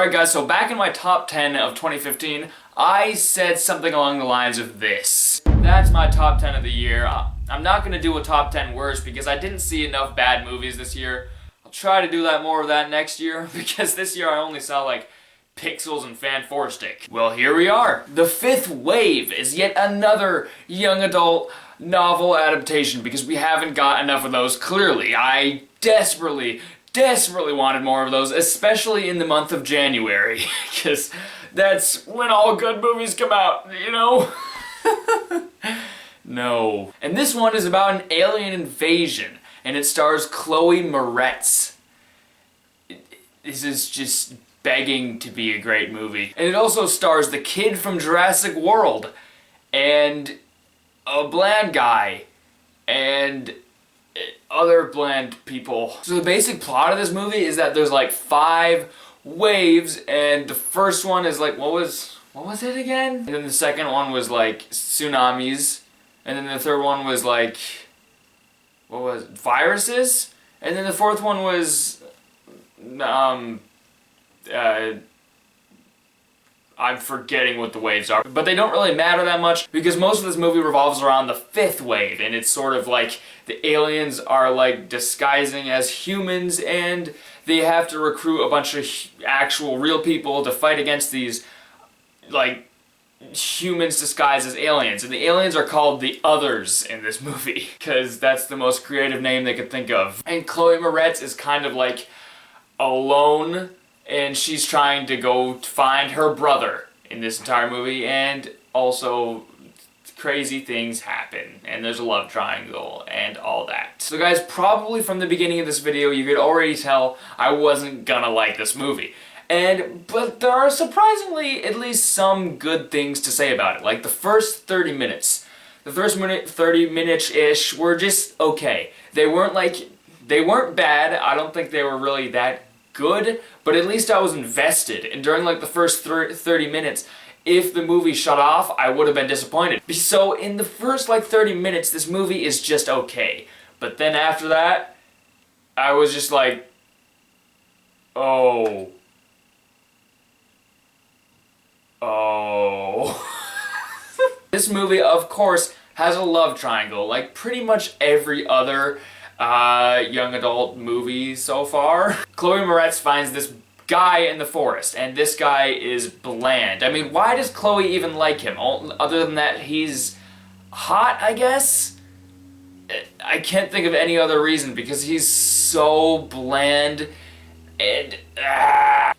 Alright guys, so back in my top 10 of 2015, I said something along the lines of this. That's my top 10 of the year. I'm not going to do a top 10 worst because I didn't see enough bad movies this year. I'll try to do more of that next year because this year I only saw like Pixels and Fan4Stick. Well, here we are. The Fifth Wave is yet another young adult novel adaptation because we haven't got enough of those clearly. I desperately wanted more of those, especially in the month of January, because that's when all good movies come out, you know? No. And this one is about an alien invasion, and it stars Chloe Moretz. This is just begging to be a great movie. And it also stars the kid from Jurassic World, and a bland guy, and other bland people. So the basic plot of this movie is that there's like 5 waves, and the first one is like, what was it again? And then the second one was like tsunamis, and then the third one was like, viruses? And then the fourth one was, I'm forgetting what the waves are, but they don't really matter that much because most of this movie revolves around the 5th wave, and it's sort of like the aliens are like disguising as humans and they have to recruit a bunch of actual real people to fight against these like humans disguised as aliens, and the aliens are called the Others in this movie because that's the most creative name they could think of. And Chloe Moretz is kind of like alone, and she's trying to go find her brother in this entire movie, and also crazy things happen, and there's a love triangle and all that. So guys, probably from the beginning of this video you could already tell I wasn't gonna like this movie. But there are surprisingly at least some good things to say about it. Like the first 30 minutes. The first 30 minutes-ish were just okay. They weren't bad. I don't think they were really that good, but at least I was invested. And during like the first 30 minutes, if the movie shut off, I would have been disappointed. So in the first like 30 minutes, this movie is just okay. But then after that, I was just like, oh. This movie, of course, has a love triangle, like pretty much every other young adult movie so far. Chloe Moretz finds this guy in the forest, and this guy is bland. I mean, why does Chloe even like him? Other than that he's hot, I guess? I can't think of any other reason, because he's so bland, and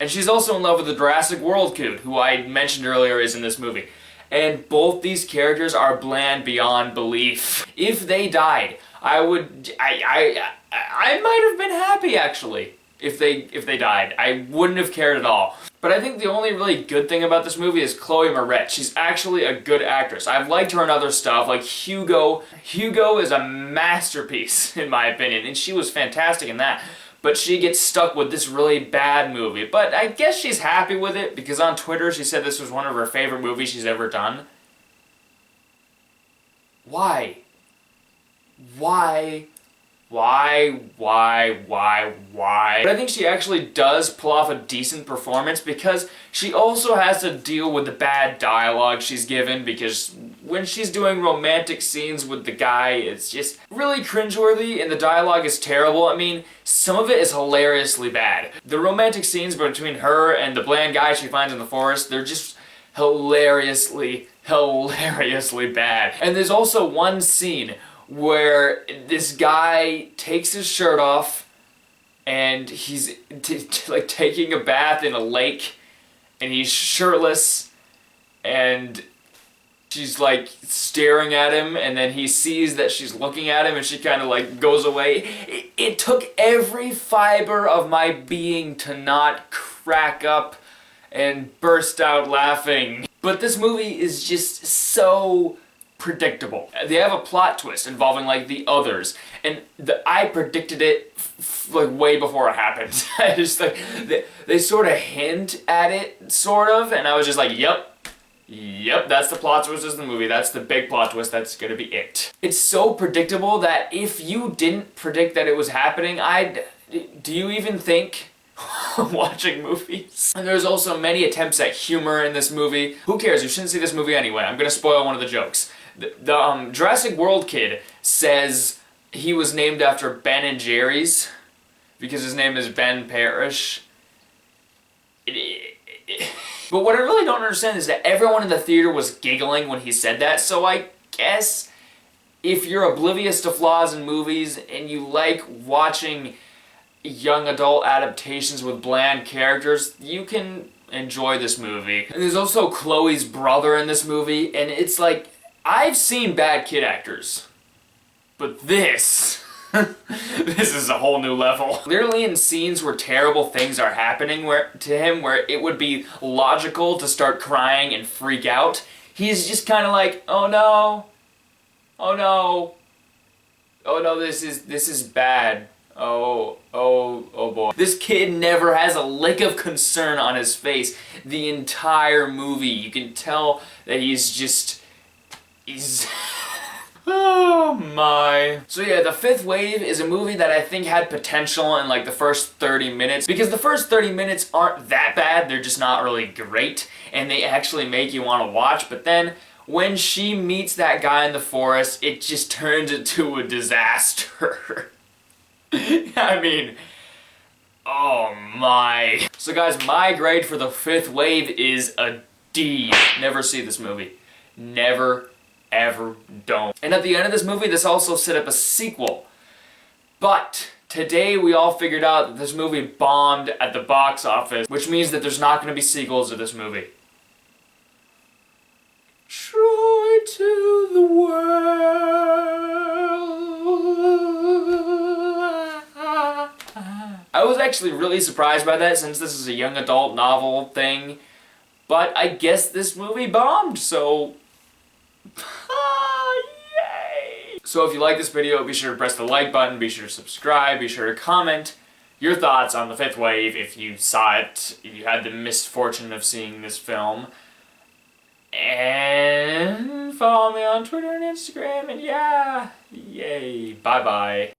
she's also in love with the Jurassic World kid, who I mentioned earlier is in this movie. And both these characters are bland beyond belief. If they died, I might have been happy actually if they died. I wouldn't have cared at all. But I think the only really good thing about this movie is Chloe Moretz. She's actually a good actress. I've liked her in other stuff like Hugo. Hugo is a masterpiece in my opinion, and she was fantastic in that. But she gets stuck with this really bad movie. But I guess she's happy with it because on Twitter she said this was one of her favorite movies she's ever done. Why? Why? But I think she actually does pull off a decent performance because she also has to deal with the bad dialogue she's given, because when she's doing romantic scenes with the guy, it's just really cringeworthy and the dialogue is terrible. I mean, some of it is hilariously bad. The romantic scenes between her and the bland guy she finds in the forest, they're just hilariously bad. And there's also one scene where this guy takes his shirt off and he's like taking a bath in a lake, and he's shirtless, and she's like staring at him, and then he sees that she's looking at him and she kind of like goes away. It took every fiber of my being to not crack up and burst out laughing. But this movie is just so predictable. They have a plot twist involving like the Others, and I predicted it like way before it happened. I just like they sort of hint at it, sort of, and I was just like, yep, that's the plot twist of the movie. That's the big plot twist. That's gonna be it. It's so predictable that if you didn't predict that it was happening, do you even think watching movies. And there's also many attempts at humor in this movie. Who cares? You shouldn't see this movie anyway. I'm gonna spoil one of the jokes. The Jurassic World kid says he was named after Ben and Jerry's because his name is Ben Parrish. But what I really don't understand is that everyone in the theater was giggling when he said that, so I guess if you're oblivious to flaws in movies and you like watching young adult adaptations with bland characters, you can enjoy this movie. And there's also Chloe's brother in this movie, and it's like, I've seen bad kid actors, but this, this is a whole new level. Clearly in scenes where terrible things are happening to him, where it would be logical to start crying and freak out, he's just kind of like, oh no, oh no, oh no, this is bad. Oh boy. This kid never has a lick of concern on his face the entire movie. You can tell that he's oh my. So yeah, The Fifth Wave is a movie that I think had potential in like the first 30 minutes, because the first 30 minutes aren't that bad, they're just not really great, and they actually make you want to watch, but then when she meets that guy in the forest, it just turns into a disaster. I mean, oh my. So guys, my grade for The Fifth Wave is a D. Never see this movie. Never, ever, don't. And at the end of this movie, this also set up a sequel. But today we all figured out that this movie bombed at the box office, which means that there's not going to be sequels to this movie. Troy to the world. I was actually really surprised by that, since this is a young adult novel thing, but I guess this movie bombed, so yay! So if you like this video, be sure to press the like button, be sure to subscribe, be sure to comment your thoughts on The Fifth Wave if you saw it, if you had the misfortune of seeing this film. And follow me on Twitter and Instagram, and yeah, yay, bye-bye.